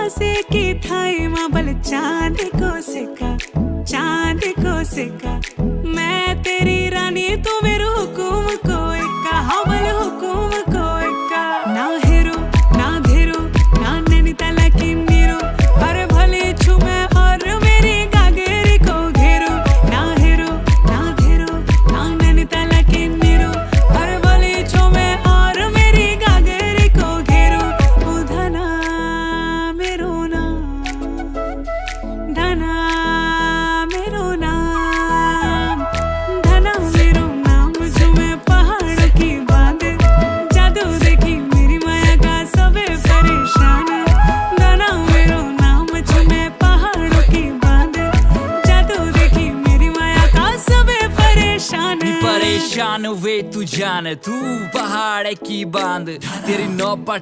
से की थाई माबल चांद को सिक्का मैं तेरी रानी तू मेरू हुकुम को इक्का हवल हुकुम को इक्का ना हेरो ना धेरो ना नैनीताल की नीरो अरे भले छू मैं और मेरी गागेरी को घेरो ना हेरो ना धेरो ना नैनीताल की नीरो अरे भले छू मैं और मेरी गागेरी को घेरो ओ धना मेरो नाम धना मेरो नाम धना मेरो नाम जो मैं पहाड़ों की बांध जादू देखी मेरी माया का सबे परेशान धना मेरो नाम जो मैं पहाड़ों की बांध जादू देखी मेरी माया का सबे परेशान परेशान वे तू जान तू पहाड़ की बांध तेरी नौपट